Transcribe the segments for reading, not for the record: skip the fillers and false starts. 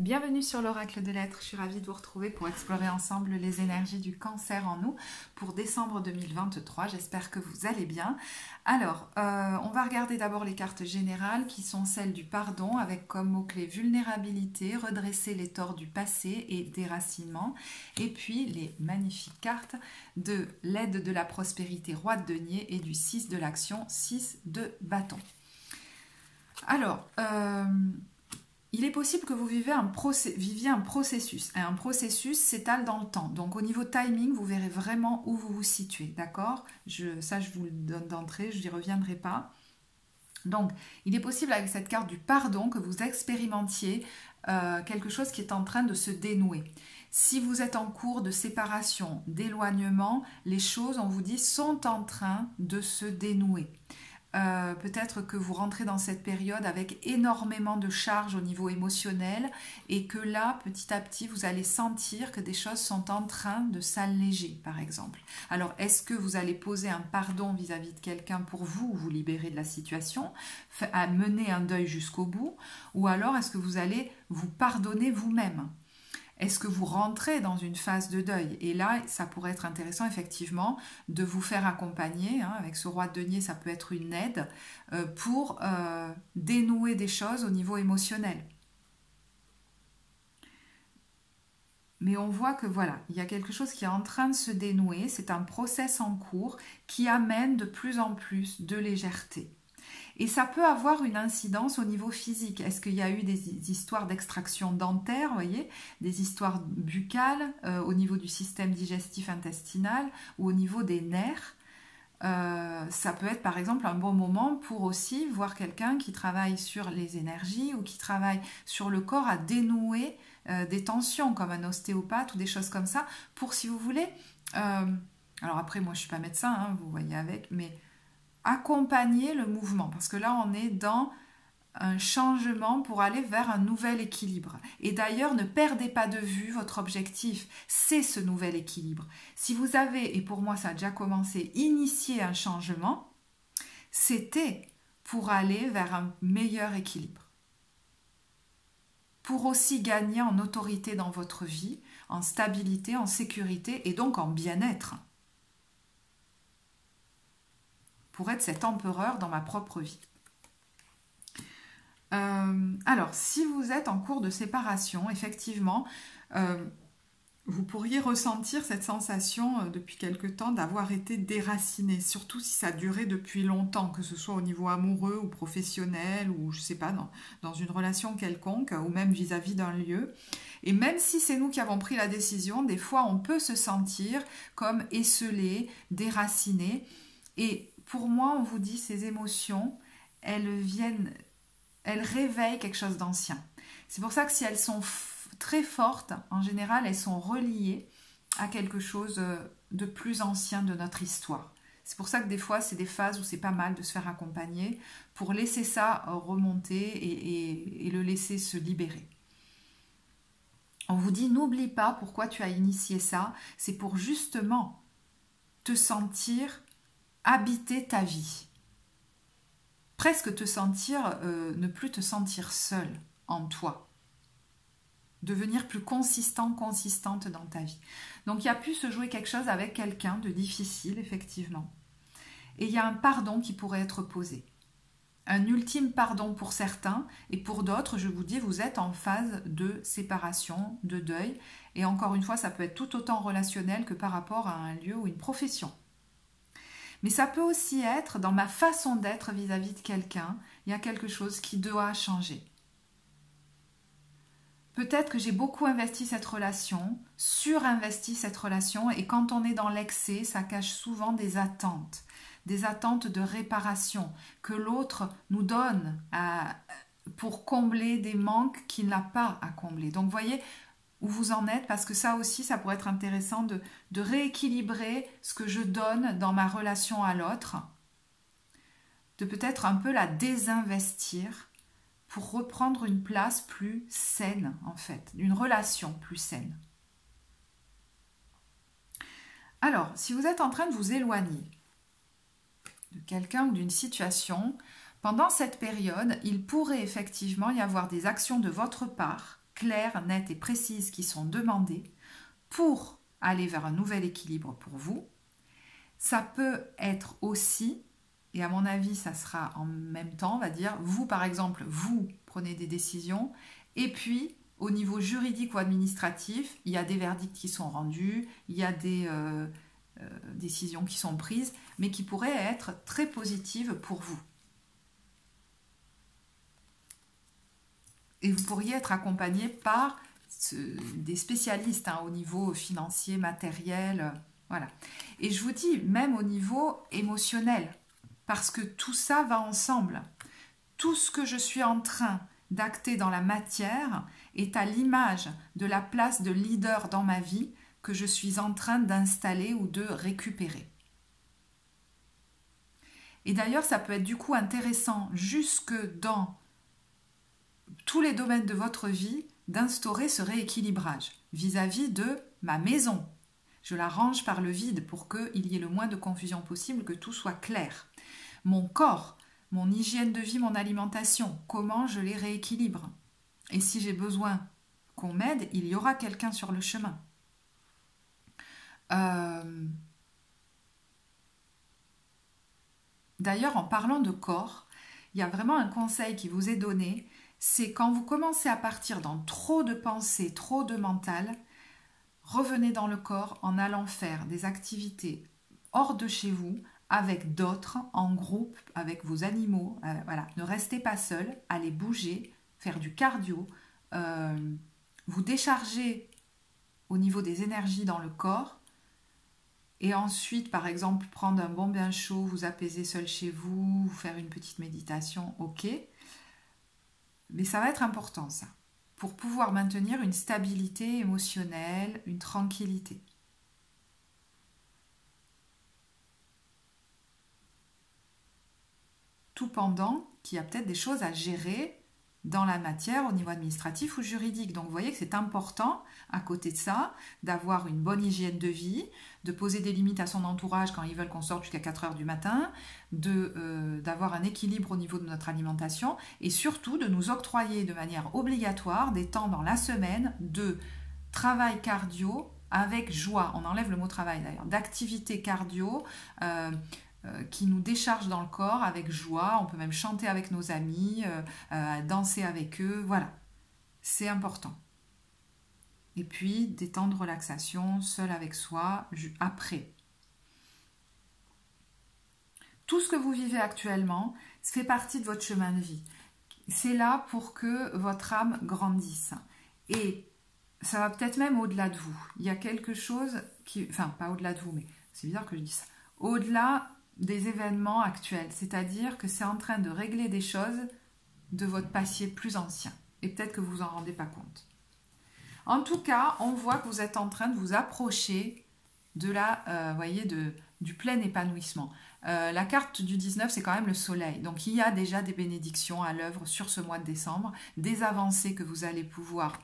Bienvenue sur l'Oracle de l'Être, je suis ravie de vous retrouver pour explorer ensemble les énergies du cancer en nous pour décembre 2023, j'espère que vous allez bien. Alors, on va regarder d'abord les cartes générales qui sont celles du pardon avec comme mot-clé vulnérabilité, redresser les torts du passé et déracinement, et puis les magnifiques cartes de l'aide de la prospérité, roi de denier, et du 6 de l'action, 6 de bâton. Alors, il est possible que vous viviez un processus. Un processus s'étale dans le temps. Donc au niveau timing, vous verrez vraiment où vous vous situez. D'accord ? Ça, je vous le donne d'entrée, je n'y reviendrai pas. Donc, il est possible avec cette carte du pardon que vous expérimentiez quelque chose qui est en train de se dénouer. Si vous êtes en cours de séparation, d'éloignement, les choses, on vous dit, sont en train de se dénouer. Peut-être que vous rentrez dans cette période avec énormément de charges au niveau émotionnel et que là, petit à petit, vous allez sentir que des choses sont en train de s'alléger, par exemple. Alors, est-ce que vous allez poser un pardon vis-à-vis de quelqu'un pour vous libérer de la situation, à mener un deuil jusqu'au bout, ou alors est-ce que vous allez vous pardonner vous-même ? Est-ce que vous rentrez dans une phase de deuil? Et là, ça pourrait être intéressant, effectivement, de vous faire accompagner. Avec ce roi de denier, ça peut être une aide pour dénouer des choses au niveau émotionnel. Mais on voit que voilà, il y a quelque chose qui est en train de se dénouer. C'est un process en cours qui amène de plus en plus de légèreté. Et ça peut avoir une incidence au niveau physique. Est-ce qu'il y a eu des histoires d'extraction dentaire, vous voyez, des histoires buccales au niveau du système digestif intestinal ou au niveau des nerfs? Ça peut être par exemple un bon moment pour aussi voir quelqu'un qui travaille sur les énergies ou qui travaille sur le corps à dénouer des tensions comme un ostéopathe ou des choses comme ça pour, si vous voulez, alors après moi je ne suis pas médecin, vous voyez avec, mais accompagner le mouvement, parce que là on est dans un changement pour aller vers un nouvel équilibre. Et d'ailleurs, ne perdez pas de vue votre objectif, c'est ce nouvel équilibre. Si vous avez, et pour moi ça a déjà commencé, initié un changement, c'était pour aller vers un meilleur équilibre. Pour aussi gagner en autorité dans votre vie, en stabilité, en sécurité et donc en bien-être. Pour être cet empereur dans ma propre vie. Alors, si vous êtes en cours de séparation, effectivement, vous pourriez ressentir cette sensation depuis quelque temps d'avoir été déraciné, surtout si ça durait depuis longtemps, que ce soit au niveau amoureux ou professionnel, ou je ne sais pas, dans une relation quelconque, ou même vis-à-vis d'un lieu. Et même si c'est nous qui avons pris la décision, des fois on peut se sentir comme esselé, déraciné, et pour moi, on vous dit, ces émotions, elles réveillent quelque chose d'ancien. C'est pour ça que si elles sont très fortes, en général, elles sont reliées à quelque chose de plus ancien de notre histoire. C'est pour ça que des fois, c'est des phases où c'est pas mal de se faire accompagner pour laisser ça remonter et le laisser se libérer. On vous dit, n'oublie pas pourquoi tu as initié ça. C'est pour justement te sentir habiter ta vie, presque te sentir, ne plus te sentir seul en toi, devenir plus consistante dans ta vie. Donc il y a pu se jouer quelque chose avec quelqu'un de difficile, effectivement. Et il y a un pardon qui pourrait être posé. Un ultime pardon pour certains, et pour d'autres, je vous dis, vous êtes en phase de séparation, de deuil, et encore une fois, ça peut être tout autant relationnel que par rapport à un lieu ou une profession. Mais ça peut aussi être dans ma façon d'être vis-à-vis de quelqu'un, il y a quelque chose qui doit changer. Peut-être que j'ai beaucoup investi cette relation, surinvesti cette relation, et quand on est dans l'excès, ça cache souvent des attentes de réparation que l'autre nous donne pour combler des manques qu'il n'a pas à combler. Donc vous voyez où vous en êtes, parce que ça aussi, ça pourrait être intéressant de rééquilibrer ce que je donne dans ma relation à l'autre, de peut-être un peu la désinvestir pour reprendre une place plus saine, en fait, une relation plus saine. Alors, si vous êtes en train de vous éloigner de quelqu'un ou d'une situation, pendant cette période, il pourrait effectivement y avoir des actions de votre part claires, nettes et précises qui sont demandées pour aller vers un nouvel équilibre pour vous. Ça peut être aussi, et à mon avis ça sera en même temps, on va dire, vous par exemple, vous prenez des décisions, et puis au niveau juridique ou administratif, il y a des verdicts qui sont rendus, il y a des décisions qui sont prises, mais qui pourraient être très positives pour vous. Et vous pourriez être accompagné par des spécialistes au niveau financier, matériel, voilà. Et je vous dis, même au niveau émotionnel, parce que tout ça va ensemble. Tout ce que je suis en train d'acter dans la matière est à l'image de la place de leader dans ma vie que je suis en train d'installer ou de récupérer. Et d'ailleurs, ça peut être du coup intéressant jusque dans tous les domaines de votre vie d'instaurer ce rééquilibrage vis-à-vis de ma maison. Je la range par le vide pour qu'il y ait le moins de confusion possible, que tout soit clair. Mon corps, mon hygiène de vie, mon alimentation, comment je les rééquilibre. Et si j'ai besoin qu'on m'aide, il y aura quelqu'un sur le chemin. D'ailleurs, en parlant de corps, il y a vraiment un conseil qui vous est donné, c'est quand vous commencez à partir dans trop de pensées, trop de mental, revenez dans le corps en allant faire des activités hors de chez vous, avec d'autres, en groupe, avec vos animaux. Voilà. Ne restez pas seul, allez bouger, faire du cardio, vous décharger au niveau des énergies dans le corps, et ensuite, par exemple, prendre un bon bain chaud, vous apaiser seul chez vous, faire une petite méditation, ok. Mais ça va être important, ça, pour pouvoir maintenir une stabilité émotionnelle, une tranquillité. Tout pendant qu'il y a peut-être des choses à gérer dans la matière au niveau administratif ou juridique. Donc vous voyez que c'est important, à côté de ça, d'avoir une bonne hygiène de vie, de poser des limites à son entourage quand ils veulent qu'on sorte jusqu'à 4 heures du matin, d'avoir un équilibre au niveau de notre alimentation et surtout de nous octroyer de manière obligatoire des temps dans la semaine de travail cardio avec joie. On enlève le mot travail d'ailleurs, d'activité cardio qui nous décharge dans le corps avec joie. On peut même chanter avec nos amis, danser avec eux, voilà. C'est important. Et puis, des temps de relaxation, seul avec soi, après. Tout ce que vous vivez actuellement, ça fait partie de votre chemin de vie. C'est là pour que votre âme grandisse. Et ça va peut-être même au-delà de vous. Il y a quelque chose qui... Enfin, pas au-delà de vous, mais c'est bizarre que je dise ça. Au-delà des événements actuels. C'est-à-dire que c'est en train de régler des choses de votre passé plus ancien. Et peut-être que vous vous en rendez pas compte. En tout cas, on voit que vous êtes en train de vous approcher de la, voyez, du plein épanouissement. La carte du 19, c'est quand même le soleil. Donc, il y a déjà des bénédictions à l'œuvre sur ce mois de décembre, des avancées que vous allez pouvoir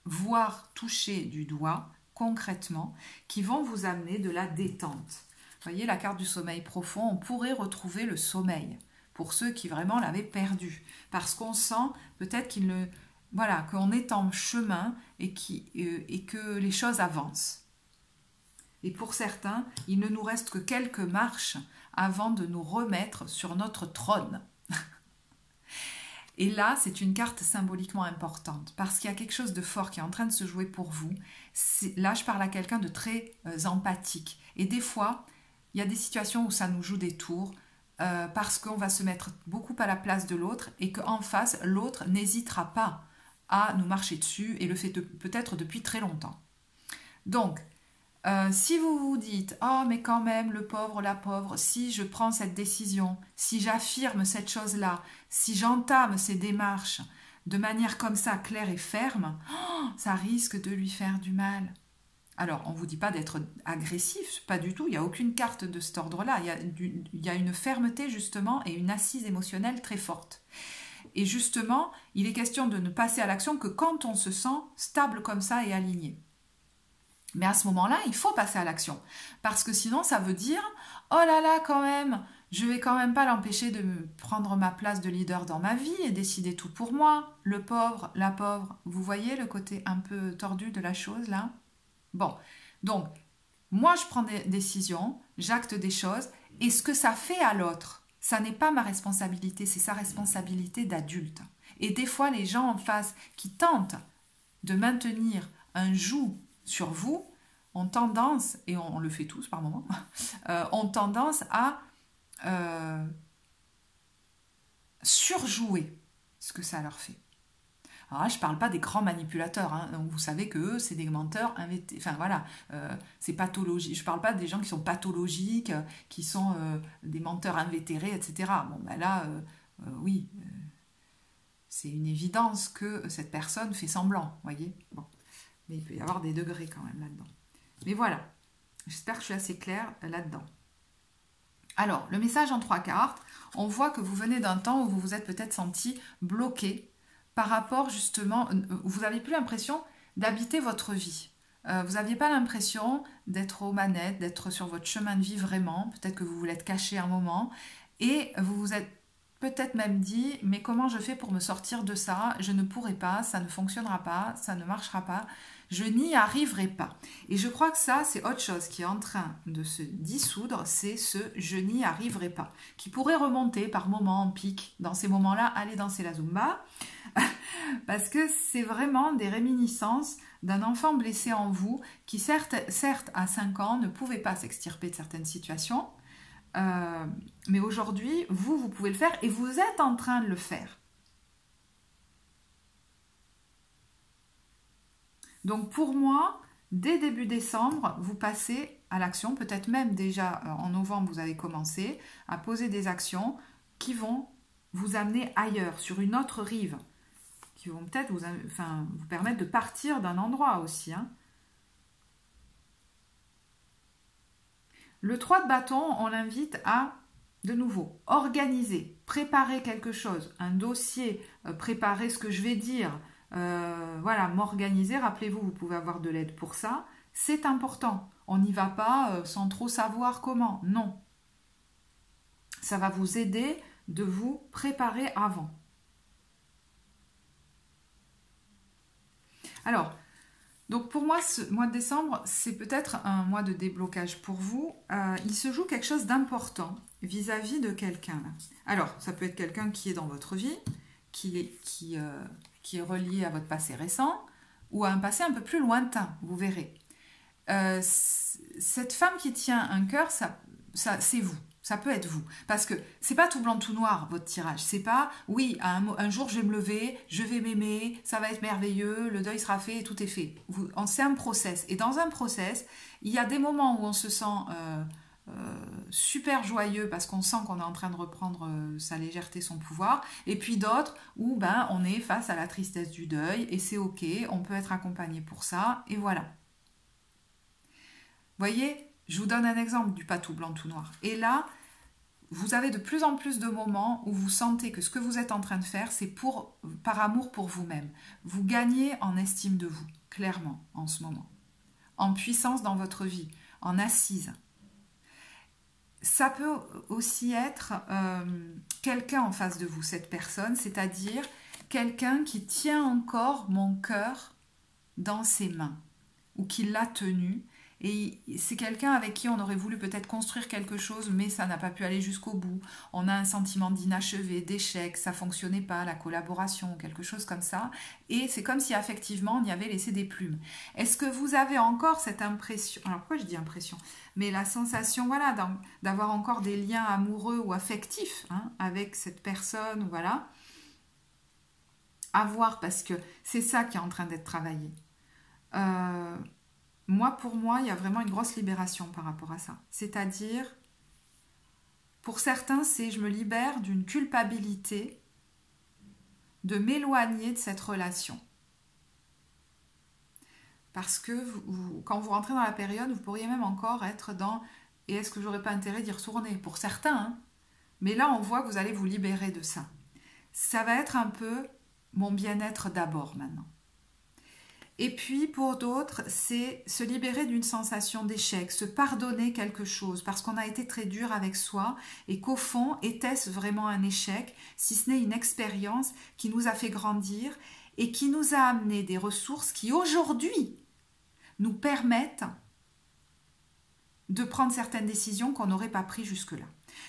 voir, toucher du doigt, concrètement, qui vont vous amener de la détente. Vous voyez, la carte du sommeil profond, on pourrait retrouver le sommeil pour ceux qui vraiment l'avaient perdu. Parce qu'on sent peut-être qu'il ne... Voilà, qu'on est en chemin et que les choses avancent. Et pour certains, il ne nous reste que quelques marches avant de nous remettre sur notre trône. Et là, c'est une carte symboliquement importante parce qu'il y a quelque chose de fort qui est en train de se jouer pour vous. Là, je parle à quelqu'un de très empathique. Et des fois, il y a des situations où ça nous joue des tours parce qu'on va se mettre beaucoup à la place de l'autre et qu'en face, l'autre n'hésitera pas à nous marcher dessus et le fait peut-être depuis très longtemps. Donc, si vous vous dites « Oh, mais quand même, le pauvre, la pauvre, si je prends cette décision, si j'affirme cette chose-là, si j'entame ces démarches de manière comme ça, claire et ferme, oh, ça risque de lui faire du mal. » Alors, on ne vous dit pas d'être agressif, pas du tout, il n'y a aucune carte de cet ordre-là. Il y a une fermeté, justement, et une assise émotionnelle très forte. Et justement, il est question de ne passer à l'action que quand on se sent stable comme ça et aligné. Mais à ce moment-là, il faut passer à l'action. Parce que sinon, ça veut dire « Oh là là, quand même, je vais quand même pas l'empêcher de me prendre ma place de leader dans ma vie et décider tout pour moi. Le pauvre, la pauvre, vous voyez le côté un peu tordu de la chose là? Bon, donc, moi je prends des décisions, j'acte des choses, et ce que ça fait à l'autre, ça n'est pas ma responsabilité, c'est sa responsabilité d'adulte. Et des fois, les gens en face qui tentent de maintenir un joug sur vous ont tendance, et on le fait tous par moment, ont tendance à surjouer ce que ça leur fait. Alors là, je ne parle pas des grands manipulateurs, hein. Donc vous savez que eux, c'est des menteurs, enfin voilà, c'est pathologique. Je ne parle pas des gens qui sont pathologiques, qui sont des menteurs invétérés, etc. Bon, ben là, oui, c'est une évidence que cette personne fait semblant, voyez. Bon, mais il peut y avoir des degrés quand même là-dedans. Mais voilà, j'espère que je suis assez claire là-dedans. Alors, le message en 3 cartes, on voit que vous venez d'un temps où vous vous êtes peut-être senti bloqué par rapport justement, où vous n'avez plus l'impression d'habiter votre vie. Vous n'aviez pas l'impression d'être aux manettes, d'être sur votre chemin de vie vraiment. Peut-être que vous voulez être caché un moment. Et vous vous êtes peut-être même dit, mais comment je fais pour me sortir de ça? Je ne pourrai pas, ça ne fonctionnera pas, ça ne marchera pas. Je n'y arriverai pas. Et je crois que ça, c'est autre chose qui est en train de se dissoudre, c'est ce « je n'y arriverai pas », qui pourrait remonter par moments en pic. Dans ces moments-là, allez danser la Zumba, parce que c'est vraiment des réminiscences d'un enfant blessé en vous, qui certes à 5 ans, ne pouvait pas s'extirper de certaines situations, mais aujourd'hui, vous pouvez le faire, et vous êtes en train de le faire. Donc pour moi, dès début décembre, vous passez à l'action, peut-être même déjà en novembre, vous avez commencé à poser des actions qui vont vous amener ailleurs, sur une autre rive, qui vont peut-être vous permettre de partir d'un endroit aussi. Hein. Le 3 de bâton, on l'invite à, de nouveau, organiser, préparer quelque chose, un dossier, préparer ce que je vais dire, voilà, m'organiser. Rappelez-vous, vous pouvez avoir de l'aide pour ça. C'est important. On n'y va pas sans trop savoir comment. Non. Ça va vous aider de vous préparer avant. Alors, donc pour moi, ce mois de décembre, c'est peut-être un mois de déblocage pour vous. Il se joue quelque chose d'important vis-à-vis de quelqu'un. Alors, ça peut être quelqu'un qui est dans votre vie, qui est relié à votre passé récent ou à un passé un peu plus lointain, vous verrez. Cette femme qui tient un cœur, ça c'est vous. Ça peut être vous. Parce que c'est pas tout blanc, tout noir, votre tirage. C'est pas, oui, un jour je vais me lever, je vais m'aimer, ça va être merveilleux, le deuil sera fait et tout est fait. C'est un process. Et dans un process, il y a des moments où on se sent super joyeux parce qu'on sent qu'on est en train de reprendre sa légèreté, son pouvoir. Et puis d'autres où on est face à la tristesse du deuil et c'est ok, on peut être accompagné pour ça. Et voilà. Vous voyez, je vous donne un exemple du pas tout blanc, tout noir. Et là, vous avez de plus en plus de moments où vous sentez que ce que vous êtes en train de faire, c'est par amour pour vous-même. Vous gagnez en estime de vous, clairement, en ce moment. En puissance dans votre vie, en assise. Ça peut aussi être quelqu'un en face de vous, cette personne, c'est-à-dire quelqu'un qui tient encore mon cœur dans ses mains ou qui l'a tenu. Et c'est quelqu'un avec qui on aurait voulu peut-être construire quelque chose, mais ça n'a pas pu aller jusqu'au bout. On a un sentiment d'inachevé, d'échec, ça ne fonctionnait pas, la collaboration, quelque chose comme ça. Et c'est comme si effectivement on y avait laissé des plumes. Est-ce que vous avez encore cette impression, alors pourquoi je dis impression, mais la sensation voilà, d'avoir encore des liens amoureux ou affectifs avec cette personne, voilà. À voir, parce que c'est ça qui est en train d'être travaillé. Pour moi, il y a vraiment une grosse libération par rapport à ça. C'est-à-dire, pour certains, c'est je me libère d'une culpabilité de m'éloigner de cette relation. Parce que quand vous rentrez dans la période, vous pourriez même encore être dans « et est-ce que j'aurais pas intérêt d'y retourner ?» Pour certains, mais là, on voit que vous allez vous libérer de ça. Ça va être un peu mon bien-être d'abord maintenant. Et puis pour d'autres, c'est se libérer d'une sensation d'échec, se pardonner quelque chose parce qu'on a été très dur avec soi et qu'au fond, était-ce vraiment un échec, si ce n'est une expérience qui nous a fait grandir et qui nous a amené des ressources qui aujourd'hui nous permettent de prendre certaines décisions qu'on n'aurait pas prises jusque-là.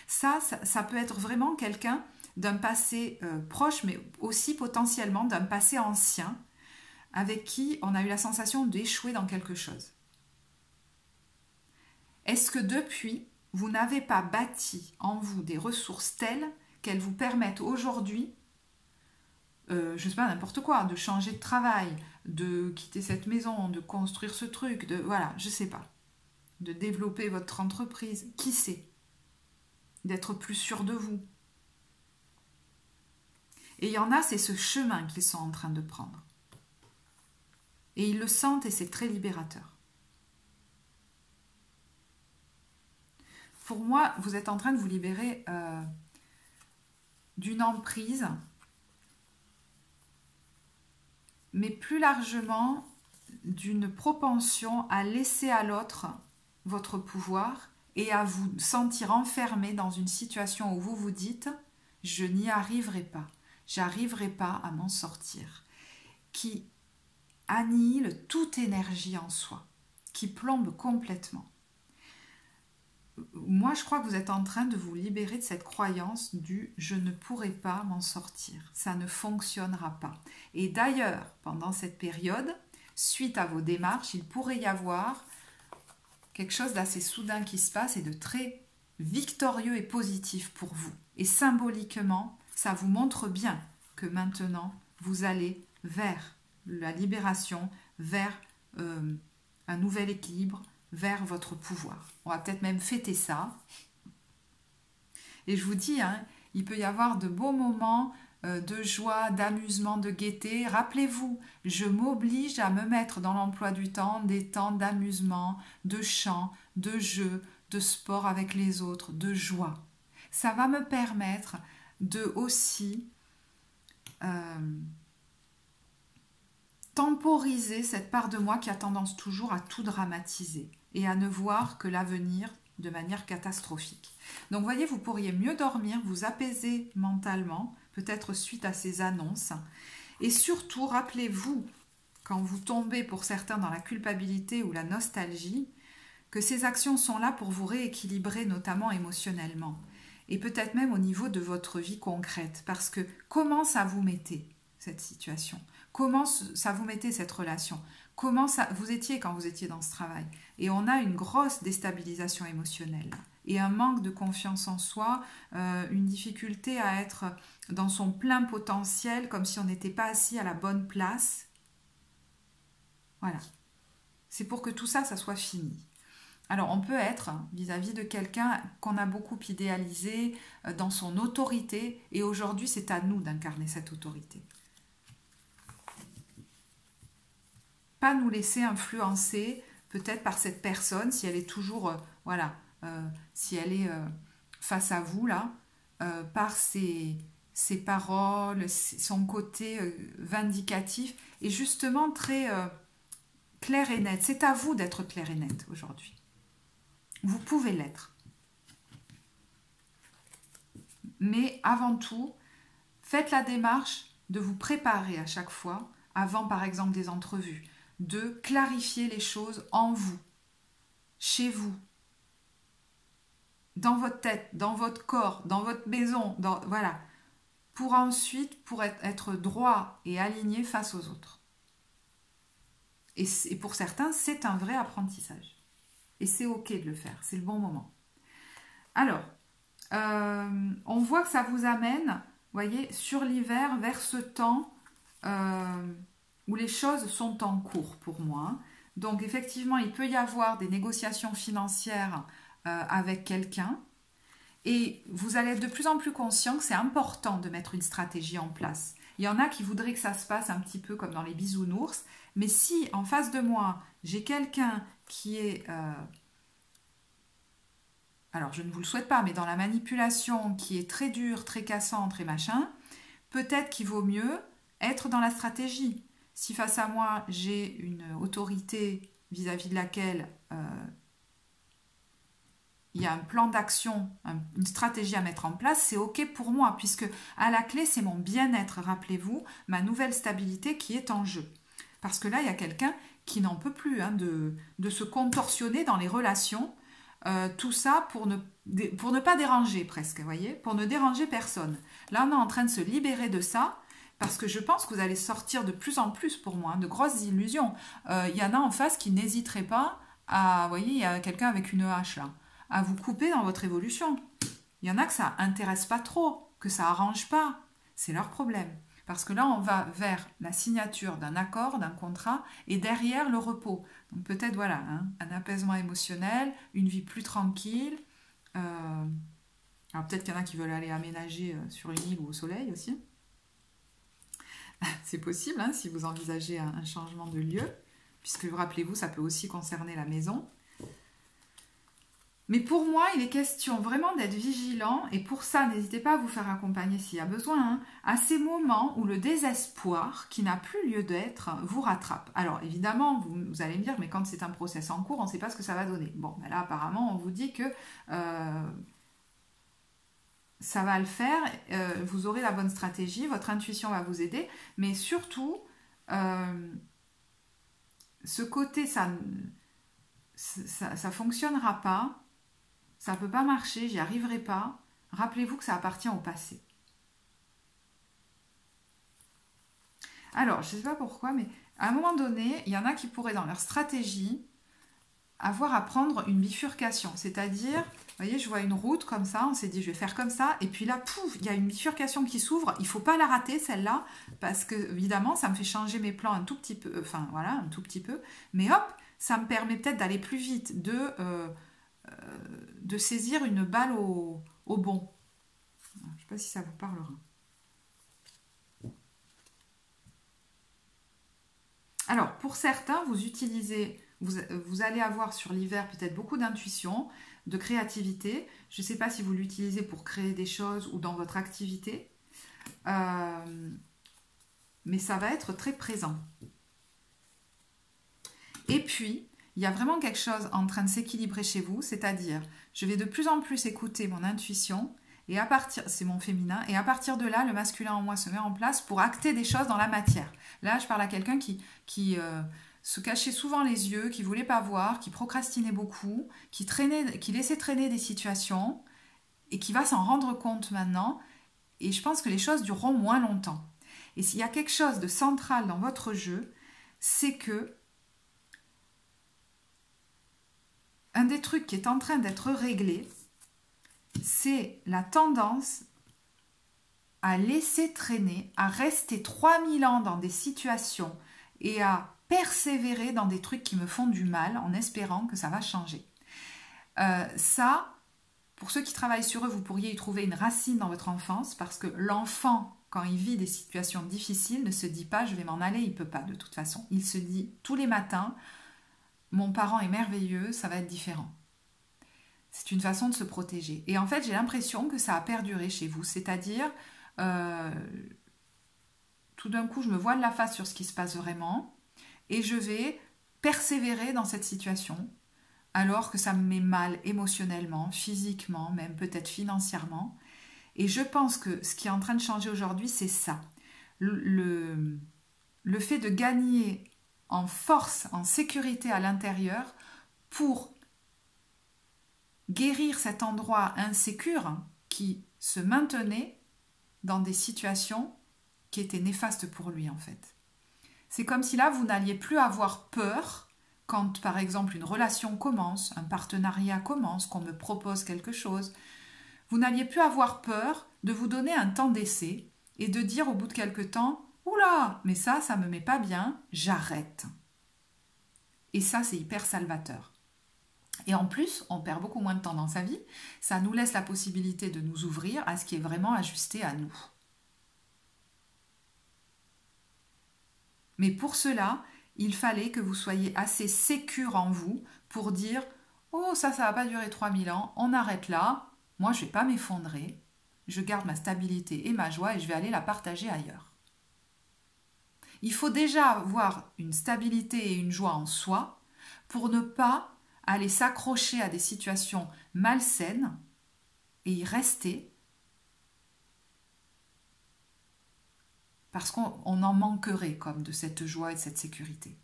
Ça peut être vraiment quelqu'un d'un passé proche, mais aussi potentiellement d'un passé ancien, avec qui on a eu la sensation d'échouer dans quelque chose. Est-ce que depuis, vous n'avez pas bâti en vous des ressources telles qu'elles vous permettent aujourd'hui, je ne sais pas, n'importe quoi, de changer de travail, de quitter cette maison, de construire ce truc, voilà, je ne sais pas, de développer votre entreprise, qui sait, d'être plus sûr de vous. Et il y en a, c'est ce chemin qu'ils sont en train de prendre. Et ils le sentent et c'est très libérateur. Pour moi, vous êtes en train de vous libérer d'une emprise, mais plus largement d'une propension à laisser à l'autre votre pouvoir et à vous sentir enfermé dans une situation où vous vous dites « je n'y arriverai pas, j'arriverai pas à m'en sortir », qui annihile toute énergie en soi, qui plombe complètement. Moi, je crois que vous êtes en train de vous libérer de cette croyance du « je ne pourrai pas m'en sortir, ça ne fonctionnera pas ». Et d'ailleurs, pendant cette période, suite à vos démarches, il pourrait y avoir quelque chose d'assez soudain qui se passe et de très victorieux et positif pour vous. Et symboliquement, ça vous montre bien que maintenant, vous allez vers la libération, vers un nouvel équilibre, vers votre pouvoir. On va peut-être même fêter ça. Et je vous dis, hein, il peut y avoir de beaux moments de joie, d'amusement, de gaieté. Rappelez-vous, je m'oblige à me mettre dans l'emploi du temps des temps d'amusement, de chant, de jeu, de sport avec les autres, de joie. Ça va me permettre de aussi temporiser cette part de moi qui a tendance toujours à tout dramatiser et à ne voir que l'avenir de manière catastrophique. Donc, voyez, vous pourriez mieux dormir, vous apaiser mentalement, peut-être suite à ces annonces. Et surtout, rappelez-vous, quand vous tombez pour certains dans la culpabilité ou la nostalgie, que ces actions sont là pour vous rééquilibrer, notamment émotionnellement. Et peut-être même au niveau de votre vie concrète. Parce que comment ça vous mettait, cette situation ? Comment ça vous mettait, cette relation ? Comment ça, vous étiez quand vous étiez dans ce travail ? Et on a une grosse déstabilisation émotionnelle et un manque de confiance en soi, une difficulté à être dans son plein potentiel, comme si on n'était pas assis à la bonne place. Voilà. C'est pour que tout ça, ça soit fini. Alors, on peut être vis-à-vis de quelqu'un qu'on a beaucoup idéalisé dans son autorité, et aujourd'hui, c'est à nous d'incarner cette autorité. Pas nous laisser influencer peut-être par cette personne, si elle est toujours, si elle est face à vous, là, par ses paroles, son côté vindicatif, et justement très clair et net. C'est à vous d'être clair et net aujourd'hui. Vous pouvez l'être. Mais avant tout, faites la démarche de vous préparer à chaque fois, avant par exemple des entrevues, de clarifier les choses en vous, chez vous, dans votre tête, dans votre corps, dans votre maison, voilà, pour ensuite être droit et aligné face aux autres. Et pour certains, c'est un vrai apprentissage. Et c'est ok de le faire, c'est le bon moment. Alors, on voit que ça vous amène, vous voyez, sur l'hiver, vers ce temps où les choses sont en cours pour moi. Donc effectivement, il peut y avoir des négociations financières avec quelqu'un. Et vous allez être de plus en plus conscient que c'est important de mettre une stratégie en place. Il y en a qui voudraient que ça se passe un petit peu comme dans les bisounours. Mais si en face de moi, j'ai quelqu'un qui est... alors je ne vous le souhaite pas, mais dans la manipulation qui est très dure, très cassante et machin, peut-être qu'il vaut mieux être dans la stratégie. Si face à moi, j'ai une autorité vis-à-vis de laquelle il y a un plan d'action, une stratégie à mettre en place, c'est OK pour moi, puisque à la clé, c'est mon bien-être, rappelez-vous, ma nouvelle stabilité qui est en jeu. Parce que là, il y a quelqu'un qui n'en peut plus de se contorsionner dans les relations, tout ça pour ne pas déranger presque, vous voyez, pour ne déranger personne. Là, on est en train de se libérer de ça, parce que je pense que vous allez sortir de plus en plus pour moi, de grosses illusions. Il y en a en face qui n'hésiteraient pas à, vous voyez, il y a quelqu'un avec une hache là, à vous couper dans votre évolution. Il y en a que ça intéresse pas trop, que ça arrange pas. C'est leur problème. Parce que là, on va vers la signature d'un accord, d'un contrat, et derrière le repos. Donc peut-être, voilà, un apaisement émotionnel, une vie plus tranquille. Alors peut-être qu'il y en a qui veulent aller aménager sur une île ou au soleil aussi. C'est possible, si vous envisagez un changement de lieu. Puisque, rappelez-vous, ça peut aussi concerner la maison. Mais pour moi, il est question vraiment d'être vigilant, et pour ça, n'hésitez pas à vous faire accompagner s'il y a besoin, à ces moments où le désespoir, qui n'a plus lieu d'être, vous rattrape. Alors évidemment, vous allez me dire, mais quand c'est un process en cours, on ne sait pas ce que ça va donner. Bon, ben là apparemment, on vous dit que ça va le faire, vous aurez la bonne stratégie, votre intuition va vous aider, mais surtout, ce côté, ça fonctionnera pas. Ça ne peut pas marcher, j'y arriverai pas. Rappelez-vous que ça appartient au passé. Alors, je ne sais pas pourquoi, mais à un moment donné, il y en a qui pourraient, dans leur stratégie, avoir à prendre une bifurcation. C'est-à-dire, vous voyez, je vois une route comme ça, on s'est dit, je vais faire comme ça, et puis là, pouf, il y a une bifurcation qui s'ouvre. Il ne faut pas la rater, celle-là, parce que, évidemment, ça me fait changer mes plans un tout petit peu, enfin, voilà, un tout petit peu. Mais hop, ça me permet peut-être d'aller plus vite, de saisir une balle au bond. Je ne sais pas si ça vous parlera. Alors, pour certains, vous allez avoir sur l'hiver peut-être beaucoup d'intuition, de créativité. Je ne sais pas si vous l'utilisez pour créer des choses ou dans votre activité. Mais ça va être très présent. Et puis, il y a vraiment quelque chose en train de s'équilibrer chez vous, c'est-à-dire, je vais de plus en plus écouter mon intuition, et c'est mon féminin, et à partir de là, le masculin en moi se met en place pour acter des choses dans la matière. Là, je parle à quelqu'un qui se cachait souvent les yeux, qui voulait pas voir, qui procrastinait beaucoup, qui laissait traîner des situations, et qui va s'en rendre compte maintenant, et je pense que les choses dureront moins longtemps. Et s'il y a quelque chose de central dans votre jeu, c'est que un des trucs qui est en train d'être réglé, c'est la tendance à laisser traîner, à rester 3000 ans dans des situations et à persévérer dans des trucs qui me font du mal en espérant que ça va changer. Ça, pour ceux qui travaillent sur eux, vous pourriez y trouver une racine dans votre enfance, parce que l'enfant, quand il vit des situations difficiles, ne se dit pas « je vais m'en aller », il ne peut pas de toute façon. Il se dit tous les matins « mon parent est merveilleux, ça va être différent ». C'est une façon de se protéger. Et en fait, j'ai l'impression que ça a perduré chez vous. C'est-à-dire, tout d'un coup, je me voile la face sur ce qui se passe vraiment et je vais persévérer dans cette situation alors que ça me met mal émotionnellement, physiquement, même peut-être financièrement. Et je pense que ce qui est en train de changer aujourd'hui, c'est ça. Le fait de gagner en force, en sécurité à l'intérieur pour guérir cet endroit insécure qui se maintenait dans des situations qui étaient néfastes pour lui en fait. C'est comme si là vous n'alliez plus avoir peur quand par exemple une relation commence, un partenariat commence, qu'on me propose quelque chose. Vous n'alliez plus avoir peur de vous donner un temps d'essai et de dire au bout de quelque temps « Oula, mais ça me met pas bien, j'arrête ». Et ça c'est hyper salvateur. Et en plus, on perd beaucoup moins de temps dans sa vie. Ça nous laisse la possibilité de nous ouvrir à ce qui est vraiment ajusté à nous. Mais pour cela, il fallait que vous soyez assez sécure en vous pour dire « Oh, ça va pas durer 3000 ans, on arrête là. Moi, je ne vais pas m'effondrer. Je garde ma stabilité et ma joie et je vais aller la partager ailleurs. » Il faut déjà avoir une stabilité et une joie en soi pour ne pas aller s'accrocher à des situations malsaines et y rester parce qu'on en manquerait comme de cette joie et de cette sécurité.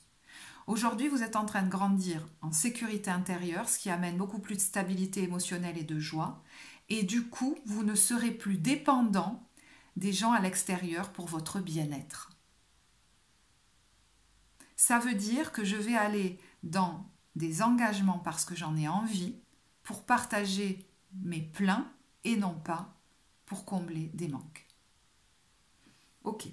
Aujourd'hui, vous êtes en train de grandir en sécurité intérieure, ce qui amène beaucoup plus de stabilité émotionnelle et de joie. Et du coup, vous ne serez plus dépendant des gens à l'extérieur pour votre bien-être. Ça veut dire que je vais aller dans des engagements parce que j'en ai envie, pour partager mes pleins et non pas pour combler des manques. Ok.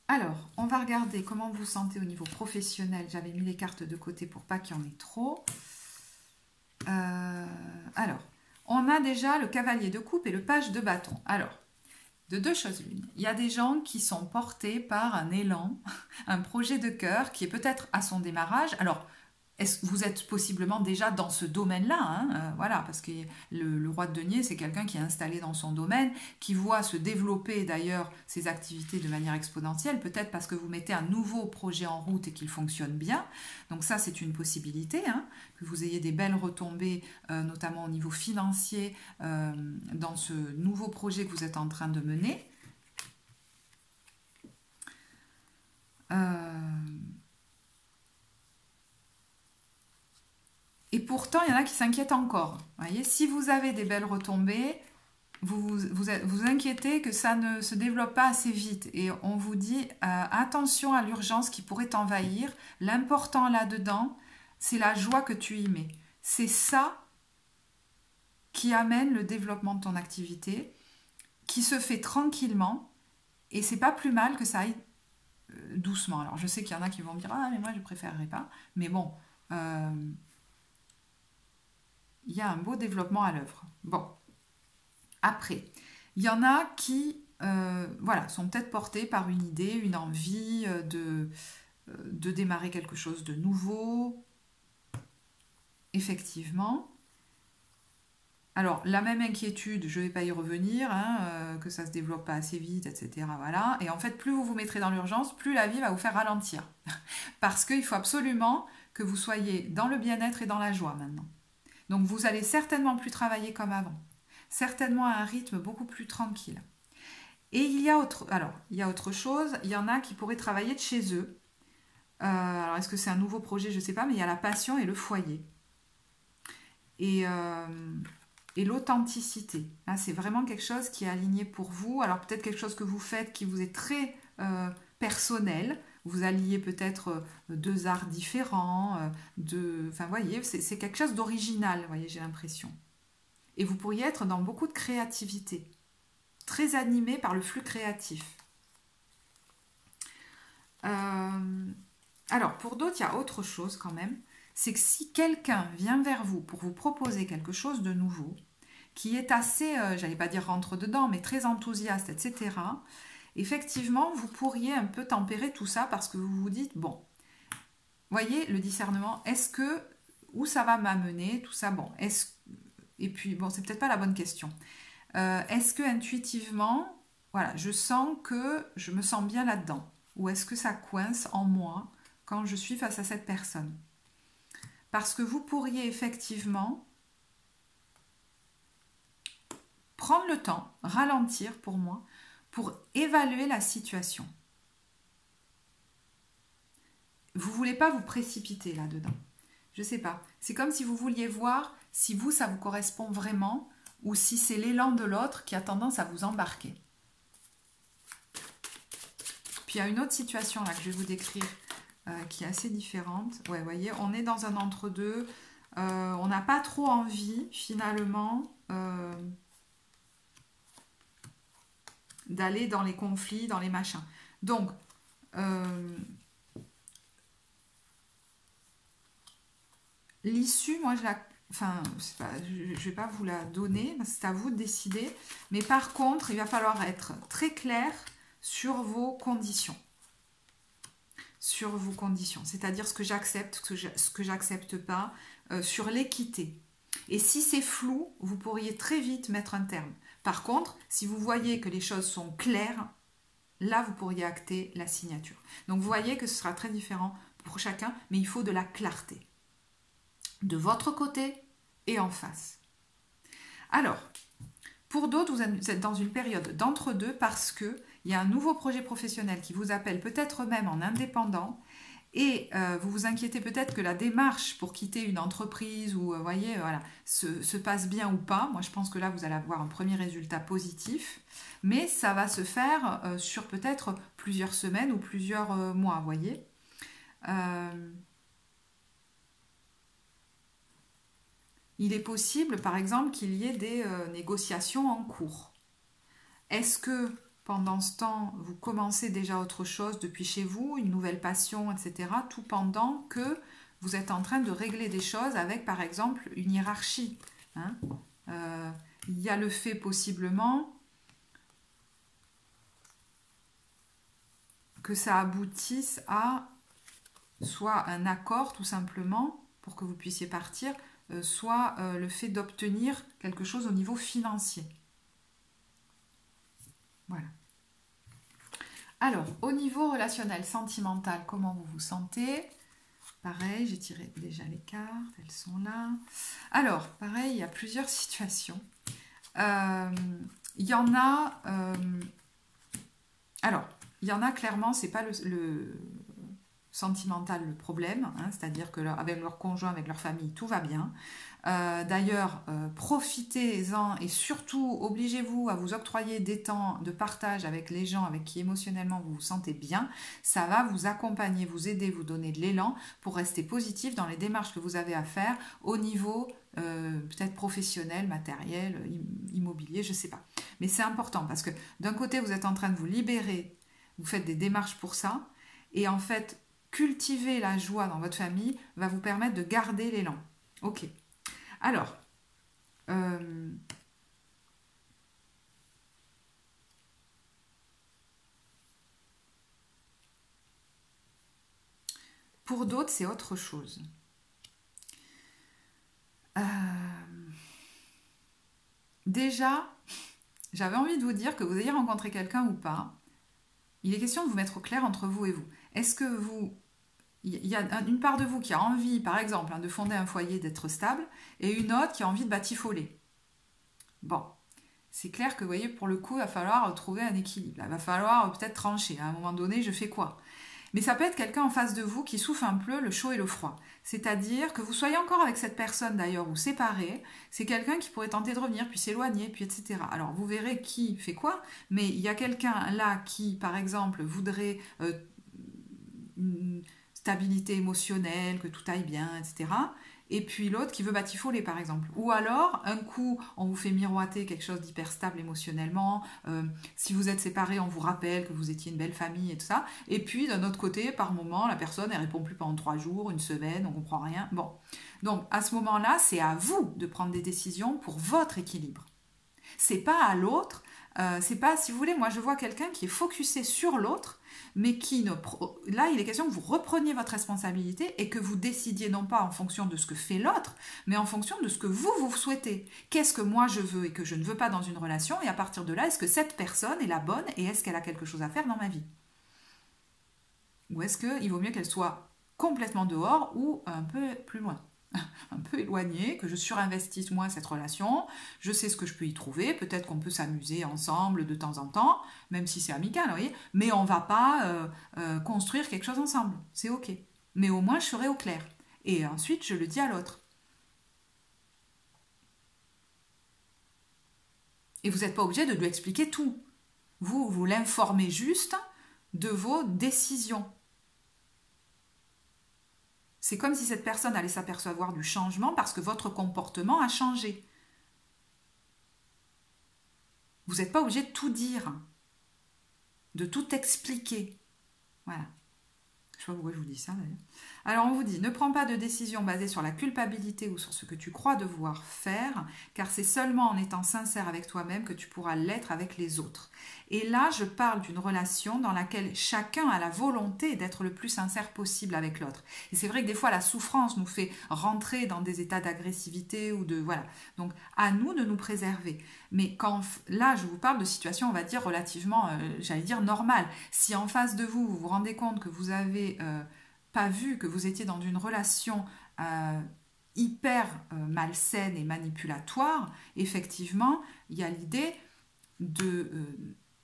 Alors, on va regarder comment vous sentez au niveau professionnel. J'avais mis les cartes de côté pour pas qu'il y en ait trop. Alors, on a déjà le cavalier de coupe et le page de bâton. Alors, de deux choses l'une. Il y a des gens qui sont portés par un élan, un projet de cœur qui est peut-être à son démarrage. Alors, vous êtes possiblement déjà dans ce domaine-là, hein, voilà, parce que le roi de denier, c'est quelqu'un qui est installé dans son domaine, qui voit se développer d'ailleurs ses activités de manière exponentielle, peut-être parce que vous mettez un nouveau projet en route et qu'il fonctionne bien. Donc ça, c'est une possibilité, hein, que vous ayez des belles retombées, notamment au niveau financier, dans ce nouveau projet que vous êtes en train de mener. Et pourtant, il y en a qui s'inquiètent encore. Voyez, si vous avez des belles retombées, vous inquiétez que ça ne se développe pas assez vite. Et on vous dit, attention à l'urgence qui pourrait t'envahir. L'important là-dedans, c'est la joie que tu y mets. C'est ça qui amène le développement de ton activité, qui se fait tranquillement. Et c'est pas plus mal que ça aille doucement. Alors, je sais qu'il y en a qui vont me dire, ah, mais moi, je préférerais pas. Mais bon... il y a un beau développement à l'œuvre. Bon, après, il y en a qui voilà, sont peut-être portés par une idée, une envie de démarrer quelque chose de nouveau. Effectivement. Alors, la même inquiétude, je ne vais pas y revenir, hein, que ça ne se développe pas assez vite, etc. Voilà. Et en fait, plus vous vous mettrez dans l'urgence, plus la vie va vous faire ralentir. Parce qu'il faut absolument que vous soyez dans le bien-être et dans la joie maintenant. Donc vous allez certainement plus travailler comme avant, certainement à un rythme beaucoup plus tranquille. Et il y a autre chose, il y en a qui pourraient travailler de chez eux. Alors est-ce que c'est un nouveau projet, je ne sais pas, mais il y a la passion et le foyer. Et l'authenticité, là, c'est vraiment quelque chose qui est aligné pour vous. Alors peut-être quelque chose que vous faites qui vous est très personnel. Vous alliez peut-être deux arts différents, enfin, voyez, c'est quelque chose d'original, voyez, j'ai l'impression. Et vous pourriez être dans beaucoup de créativité, très animé par le flux créatif. Alors, pour d'autres, il y a autre chose quand même, c'est que si quelqu'un vient vers vous pour vous proposer quelque chose de nouveau, qui est assez, j'allais pas dire rentre dedans, mais très enthousiaste, etc., effectivement, vous pourriez un peu tempérer tout ça parce que vous vous dites, bon, voyez, le discernement, est-ce que, où ça va m'amener, tout ça, bon, et puis, bon, c'est peut-être pas la bonne question. Est-ce que intuitivement, voilà, je sens que je me sens bien là-dedans? Ou est-ce que ça coince en moi quand je suis face à cette personne? Parce que vous pourriez effectivement prendre le temps, ralentir pour moi, pour évaluer la situation. Vous ne voulez pas vous précipiter là-dedans. Je ne sais pas. C'est comme si vous vouliez voir si vous, ça vous correspond vraiment ou si c'est l'élan de l'autre qui a tendance à vous embarquer. Puis il y a une autre situation là que je vais vous décrire qui est assez différente. Ouais, vous voyez, on est dans un entre-deux. On n'a pas trop envie finalement d'aller dans les conflits, dans les machins. Donc, l'issue, moi, enfin, je ne vais pas vous la donner, c'est à vous de décider. Mais par contre, il va falloir être très clair sur vos conditions. Sur vos conditions, c'est-à-dire ce que j'accepte, ce que j'accepte pas, sur l'équité. Et si c'est flou, vous pourriez très vite mettre un terme. Par contre, si vous voyez que les choses sont claires, là vous pourriez acter la signature. Donc vous voyez que ce sera très différent pour chacun, mais il faut de la clarté. De votre côté et en face. Alors, pour d'autres, vous êtes dans une période d'entre-deux parce qu'il y a un nouveau projet professionnel qui vous appelle peut-être même en indépendant et vous vous inquiétez peut-être que la démarche pour quitter une entreprise ou voyez, voilà, se passe bien ou pas. Moi, je pense que là, vous allez avoir un premier résultat positif, mais ça va se faire sur peut-être plusieurs semaines ou plusieurs mois, voyez. Il est possible, par exemple, qu'il y ait des négociations en cours. Est-ce que pendant ce temps, vous commencez déjà autre chose depuis chez vous, une nouvelle passion, etc., tout pendant que vous êtes en train de régler des choses avec, par exemple, une hiérarchie, hein. Il y a le fait possiblement que ça aboutisse à soit un accord, tout simplement, pour que vous puissiez partir, soit le fait d'obtenir quelque chose au niveau financier. Voilà. Alors, au niveau relationnel, sentimental, comment vous vous sentez? Pareil, j'ai tiré déjà les cartes, elles sont là. Alors, pareil, il y a plusieurs situations. Il y en a... alors, il y en a clairement, c'est pas le sentimental le problème, hein, c'est-à-dire que avec leur conjoint, avec leur famille, tout va bien. D'ailleurs, profitez-en et surtout obligez-vous à vous octroyer des temps de partage avec les gens avec qui émotionnellement vous vous sentez bien. Ça va vous accompagner, vous aider, vous donner de l'élan pour rester positif dans les démarches que vous avez à faire au niveau peut-être professionnel, matériel, immobilier, je ne sais pas. Mais c'est important parce que d'un côté, vous êtes en train de vous libérer, vous faites des démarches pour ça et en fait, cultiver la joie dans votre famille va vous permettre de garder l'élan. Ok. Alors, pour d'autres, c'est autre chose. Déjà, j'avais envie de vous dire que vous ayez rencontré quelqu'un ou pas, il est question de vous mettre au clair entre vous et vous. Est-ce que vous... Il y a une part de vous qui a envie, par exemple, hein, de fonder un foyer, d'être stable, et une autre qui a envie de batifoler. Bon, c'est clair que, vous voyez, pour le coup, il va falloir trouver un équilibre. Il va falloir peut-être trancher. À un moment donné, je fais quoi? Mais ça peut être quelqu'un en face de vous qui souffle un peu le chaud et le froid. C'est-à-dire que vous soyez encore avec cette personne d'ailleurs ou séparés, c'est quelqu'un qui pourrait tenter de revenir, puis s'éloigner, puis etc. Alors vous verrez qui fait quoi, mais il y a quelqu'un là qui, par exemple, voudrait une stabilité émotionnelle, que tout aille bien, etc. Et puis l'autre qui veut batifoler, par exemple. Ou alors, un coup, on vous fait miroiter quelque chose d'hyper stable émotionnellement. Si vous êtes séparés, on vous rappelle que vous étiez une belle famille et tout ça. Et puis, d'un autre côté, par moment, la personne, elle répond plus pendant 3 jours, une semaine, on comprend rien. Bon. Donc, à ce moment-là, c'est à vous de prendre des décisions pour votre équilibre. C'est pas à l'autre. C'est pas, si vous voulez, moi je vois quelqu'un qui est focusé sur l'autre, mais qui ne... Là, il est question que vous repreniez votre responsabilité et que vous décidiez non pas en fonction de ce que fait l'autre, mais en fonction de ce que vous souhaitez. Qu'est-ce que moi je veux et que je ne veux pas dans une relation, et à partir de là, est-ce que cette personne est la bonne et est-ce qu'elle a quelque chose à faire dans ma vie? Ou est-ce qu'il vaut mieux qu'elle soit complètement dehors ou un peu plus loin? Un peu éloigné, que je surinvestisse moins cette relation, je sais ce que je peux y trouver, peut-être qu'on peut s'amuser ensemble de temps en temps, même si c'est amical, vous voyez, mais on va pas construire quelque chose ensemble, c'est ok. Mais au moins je serai au clair. Et ensuite je le dis à l'autre. Et vous n'êtes pas obligé de lui expliquer tout. Vous l'informez juste de vos décisions. C'est comme si cette personne allait s'apercevoir du changement parce que votre comportement a changé. Vous n'êtes pas obligé de tout dire, de tout expliquer. Voilà. Je sais pas pourquoi je vous dis ça d'ailleurs. Alors on vous dit, ne prends pas de décision basée sur la culpabilité ou sur ce que tu crois devoir faire, car c'est seulement en étant sincère avec toi-même que tu pourras l'être avec les autres. Et là, je parle d'une relation dans laquelle chacun a la volonté d'être le plus sincère possible avec l'autre. Et c'est vrai que des fois, la souffrance nous fait rentrer dans des états d'agressivité ou de... Voilà. Donc, à nous de nous préserver. Mais quand là, je vous parle de situations, on va dire, relativement, j'allais dire, normales. Si en face de vous, vous vous rendez compte que vous avez pas vu, que vous étiez dans une relation hyper malsaine et manipulatoire, effectivement, il y a l'idée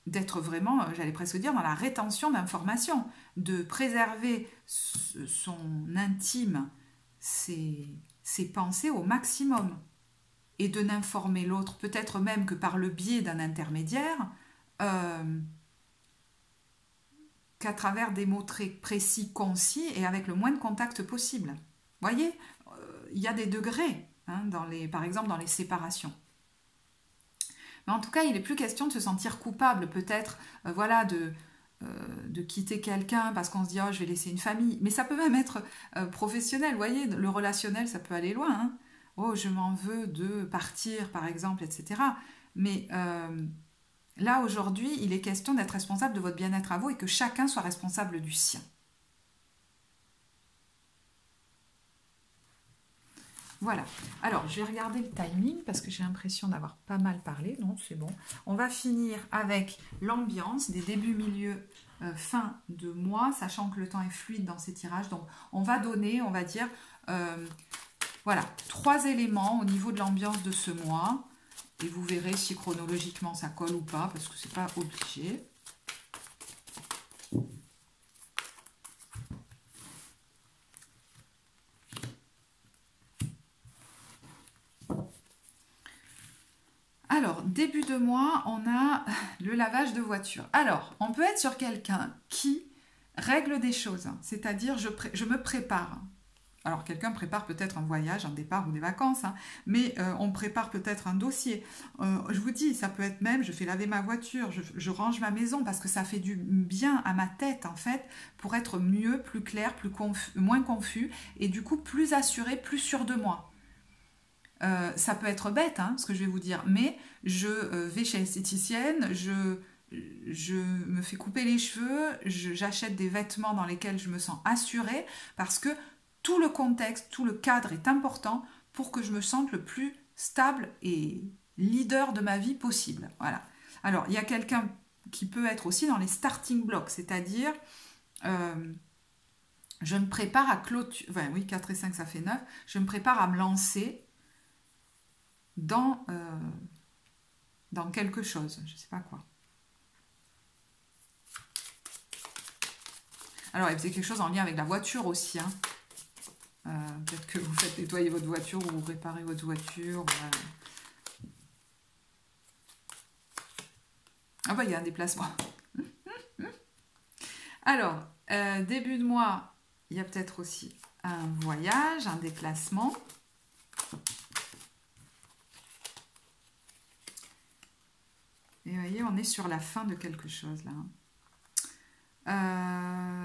d'être vraiment, j'allais presque dire, dans la rétention d'informations, de préserver son intime, ses pensées au maximum, et de n'informer l'autre, peut-être même que par le biais d'un intermédiaire, qu'à travers des mots très précis, concis, et avec le moins de contact possible. Vous voyez, il y a des degrés, hein, par exemple dans les séparations. Mais en tout cas, il n'est plus question de se sentir coupable, peut-être, voilà, de quitter quelqu'un parce qu'on se dit « oh, je vais laisser une famille ». Mais ça peut même être professionnel, vous voyez, le relationnel, ça peut aller loin. Hein. « Oh, je m'en veux de partir, par exemple, etc. » Mais là, aujourd'hui, il est question d'être responsable de votre bien-être à vous et que chacun soit responsable du sien. Voilà. Alors, je vais regarder le timing parce que j'ai l'impression d'avoir pas mal parlé. Non, c'est bon. On va finir avec l'ambiance des débuts, milieu, fin de mois, sachant que le temps est fluide dans ces tirages. Donc, on va donner, on va dire, voilà, 3 éléments au niveau de l'ambiance de ce mois. Et vous verrez si chronologiquement ça colle ou pas, parce que c'est pas obligé. Alors, début de mois, on a le lavage de voiture. Alors, on peut être sur quelqu'un qui règle des choses, c'est-à-dire je me prépare. Alors, quelqu'un prépare peut-être un voyage, un départ ou des vacances, hein, mais on prépare peut-être un dossier. Je vous dis, ça peut être même, je fais laver ma voiture, je range ma maison parce que ça fait du bien à ma tête, en fait, pour être mieux, plus clair, moins confus, et du coup, plus assuré, plus sûr de moi. Ça peut être bête, hein, ce que je vais vous dire, mais je vais chez l'esthéticienne, je me fais couper les cheveux, j'achète des vêtements dans lesquels je me sens assurée, parce que tout le contexte, tout le cadre est important pour que je me sente le plus stable et leader de ma vie possible. Voilà. Alors, il y a quelqu'un qui peut être aussi dans les starting blocks, c'est-à-dire, je me prépare à clôturer, enfin, oui, 4 et 5, ça fait 9, je me prépare à me lancer dans quelque chose, je ne sais pas quoi. Alors, il y a quelque chose en lien avec la voiture aussi, hein. Peut-être que vous faites nettoyer votre voiture ou vous réparez votre voiture. Voilà. Ah bah, il y a un déplacement. Alors, début de mois, il y a peut-être aussi un voyage, un déplacement. Et vous voyez, on est sur la fin de quelque chose là.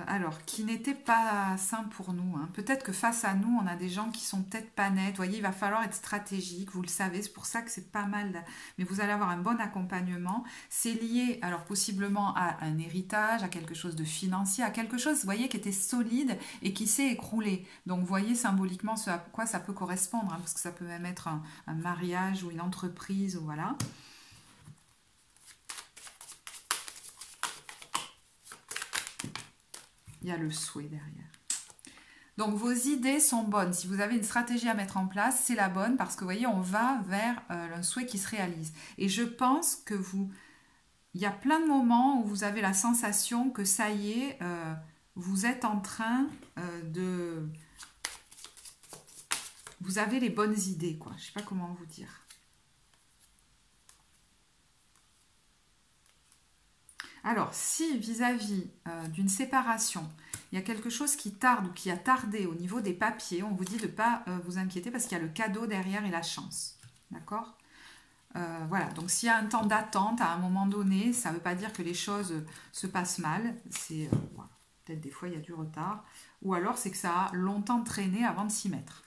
Alors, qui n'était pas sain pour nous. Hein. Peut-être que face à nous, on a des gens qui sont peut-être pas nets. Vous voyez, il va falloir être stratégique, vous le savez, c'est pour ça que c'est pas mal. Mais vous allez avoir un bon accompagnement. C'est lié, alors possiblement à un héritage, à quelque chose de financier, à quelque chose, vous voyez, qui était solide et qui s'est écroulé. Donc, vous voyez symboliquement ce à quoi ça peut correspondre, hein, parce que ça peut même être un mariage ou une entreprise, ou voilà. Il y a le souhait derrière. Donc, vos idées sont bonnes. Si vous avez une stratégie à mettre en place, c'est la bonne parce que, vous voyez, on va vers un souhait qui se réalise. Et je pense que il y a plein de moments où vous avez la sensation que ça y est, vous êtes en train de... Vous avez les bonnes idées, quoi. Je ne sais pas comment vous dire. Alors, si vis-à-vis d'une séparation, il y a quelque chose qui tarde ou qui a tardé au niveau des papiers, on vous dit de ne pas vous inquiéter parce qu'il y a le cadeau derrière et la chance. D'accord ? Voilà, donc s'il y a un temps d'attente à un moment donné, ça ne veut pas dire que les choses se passent mal. C'est voilà. peut-être des fois il y a du retard, ou alors c'est que ça a longtemps traîné avant de s'y mettre.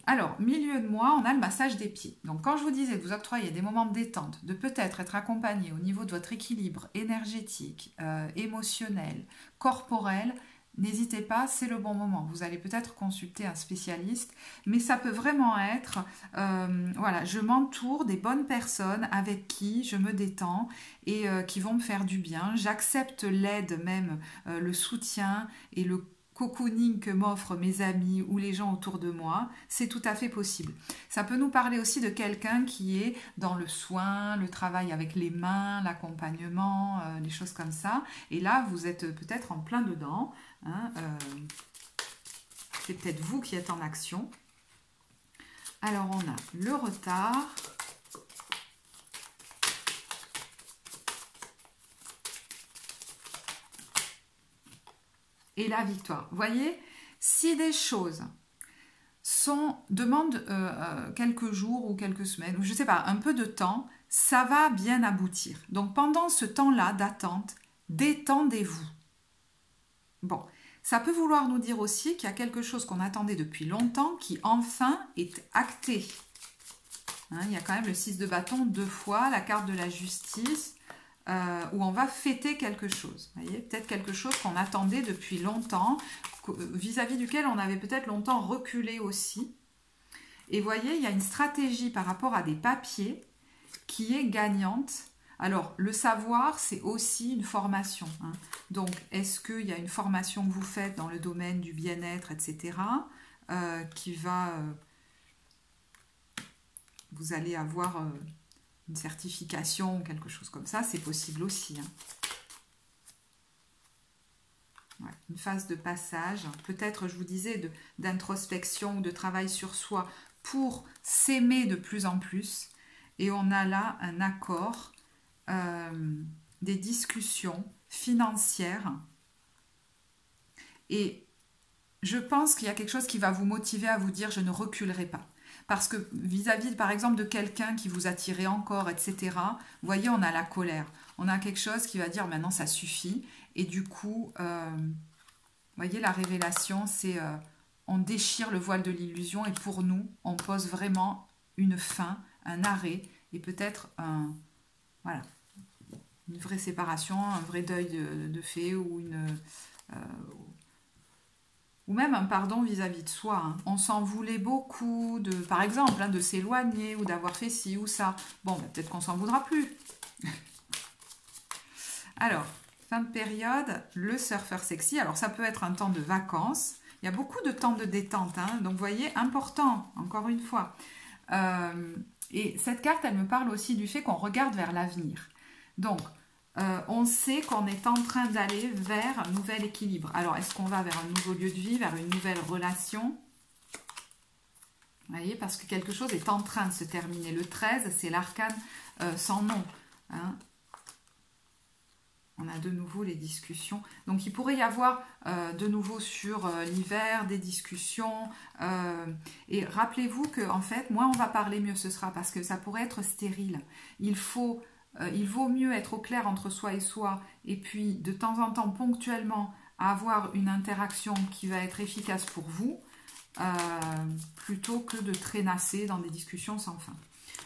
Alors, milieu de mois, on a le massage des pieds. Donc, quand je vous disais de vous octroyer des moments de détente, de peut-être être accompagné au niveau de votre équilibre énergétique, émotionnel, corporel, n'hésitez pas, c'est le bon moment. Vous allez peut-être consulter un spécialiste, mais ça peut vraiment être, voilà, je m'entoure des bonnes personnes avec qui je me détends et qui vont me faire du bien. J'accepte l'aide même, le soutien et le cocooning que m'offrent mes amis ou les gens autour de moi, c'est tout à fait possible. Ça peut nous parler aussi de quelqu'un qui est dans le soin, le travail avec les mains, l'accompagnement, des choses comme ça. Et là, vous êtes peut-être en plein dedans. Hein, c'est peut-être vous qui êtes en action. Alors, on a le retard. Et la victoire. Vous voyez, si des choses demandent quelques jours ou quelques semaines, ou je ne sais pas, un peu de temps, ça va bien aboutir. Donc pendant ce temps-là d'attente, détendez-vous. Bon, ça peut vouloir nous dire aussi qu'il y a quelque chose qu'on attendait depuis longtemps qui enfin est acté. Hein, il y a quand même le 6 de bâton 2 fois, la carte de la justice, où on va fêter quelque chose. Vous voyez, peut-être quelque chose qu'on attendait depuis longtemps, vis-à-vis duquel on avait peut-être longtemps reculé aussi. Et vous voyez, il y a une stratégie par rapport à des papiers qui est gagnante. Alors, le savoir, c'est aussi une formation. Hein. Donc, est-ce qu'il y a une formation que vous faites dans le domaine du bien-être, etc., qui va... vous allez avoir... une certification ou quelque chose comme ça, c'est possible aussi. Hein. Ouais, une phase de passage, peut-être, je vous disais, d'introspection ou de travail sur soi pour s'aimer de plus en plus. Et on a là un accord, des discussions financières. Et je pense qu'il y a quelque chose qui va vous motiver à vous dire « je ne reculerai pas ». Parce que vis-à-vis, par exemple, de quelqu'un qui vous attirait encore, etc., vous voyez, on a la colère. On a quelque chose qui va dire, maintenant, ça suffit. Et du coup, vous voyez, la révélation, c'est on déchire le voile de l'illusion et pour nous, on pose vraiment une fin, un arrêt et peut-être voilà, une vraie séparation, un vrai deuil de fait ou ou même un pardon vis-à-vis de soi. Hein. On s'en voulait beaucoup, par exemple, hein, de s'éloigner ou d'avoir fait ci ou ça. Bon, bah, peut-être qu'on s'en voudra plus. Alors, fin de période, le surfeur sexy. Alors, ça peut être un temps de vacances. Il y a beaucoup de temps de détente. Hein. Donc, vous voyez, important, encore une fois. Et cette carte, elle me parle aussi du fait qu'on regarde vers l'avenir. Donc, on sait qu'on est en train d'aller vers un nouvel équilibre. Alors, est-ce qu'on va vers un nouveau lieu de vie, vers une nouvelle relation? Vous voyez, parce que quelque chose est en train de se terminer. Le 13, c'est l'arcane sans nom. Hein. On a de nouveau les discussions. Donc, il pourrait y avoir de nouveau sur l'hiver des discussions. Et rappelez-vous qu'en fait, moins on va parler, mieux ce sera. Parce que ça pourrait être stérile. Il vaut mieux être au clair entre soi et soi. Et puis, de temps en temps, ponctuellement, avoir une interaction qui va être efficace pour vous. Plutôt que de traînasser dans des discussions sans fin.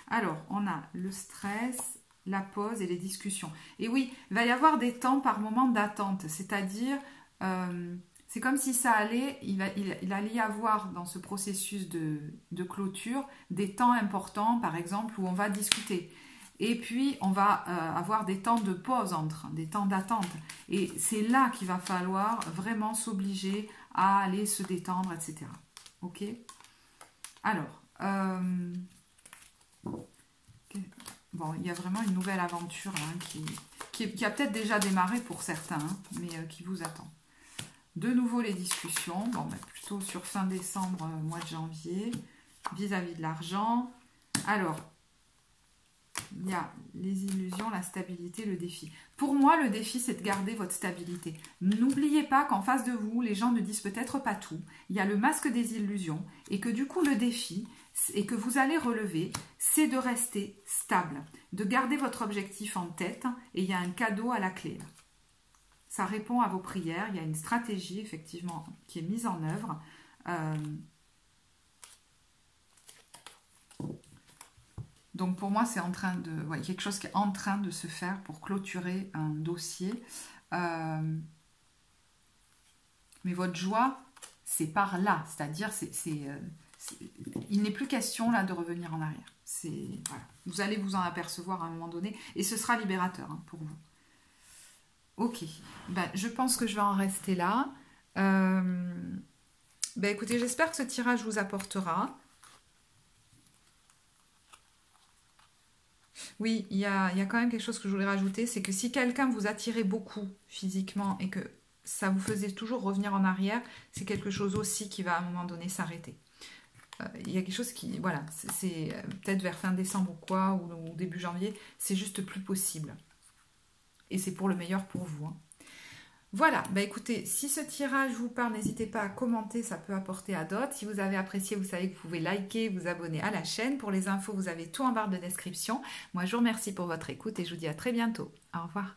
Alors, on a le stress, la pause et les discussions. Et oui, il va y avoir des temps par moment d'attente, c'est-à-dire, c'est comme si ça allait, il allait y avoir dans ce processus de clôture des temps importants, par exemple, où on va discuter. Et puis, on va avoir des temps de pause entre, des temps d'attente. Et c'est là qu'il va falloir vraiment s'obliger à aller se détendre, etc. Ok. Alors, bon, il y a vraiment une nouvelle aventure là, qui a peut-être déjà démarré pour certains, hein, mais qui vous attend. De nouveau les discussions, bon, ben, plutôt sur fin décembre, mois de janvier, vis-à-vis de l'argent. Alors, il y a les illusions, la stabilité, le défi. Pour moi, le défi, c'est de garder votre stabilité. N'oubliez pas qu'en face de vous, les gens ne disent peut-être pas tout. Il y a le masque des illusions et que du coup, le défi, et que vous allez relever, c'est de rester stable, de garder votre objectif en tête et il y a un cadeau à la clé. ça répond à vos prières. Il y a une stratégie, effectivement, qui est mise en œuvre. Donc pour moi, c'est en train de, ouais, quelque chose qui est en train de se faire pour clôturer un dossier. Mais votre joie, c'est par là, c'est-à-dire, il n'est plus question là de revenir en arrière. Voilà. Vous allez vous en apercevoir à un moment donné, et ce sera libérateur hein, pour vous. Ok, ben, je pense que je vais en rester là. Écoutez, j'espère que ce tirage vous apportera. Oui, il y a quand même quelque chose que je voulais rajouter, c'est que si quelqu'un vous attirait beaucoup physiquement et que ça vous faisait toujours revenir en arrière, c'est quelque chose aussi qui va à un moment donné s'arrêter. Il y a quelque chose qui, voilà, c'est peut-être vers fin décembre ou quoi, ou début janvier, c'est juste plus possible. Et c'est pour le meilleur pour vous. Hein. Voilà, écoutez, si ce tirage vous parle, n'hésitez pas à commenter, ça peut apporter à d'autres. Si vous avez apprécié, vous savez que vous pouvez liker, vous abonner à la chaîne. Pour les infos, vous avez tout en barre de description. Moi, je vous remercie pour votre écoute et je vous dis à très bientôt. Au revoir.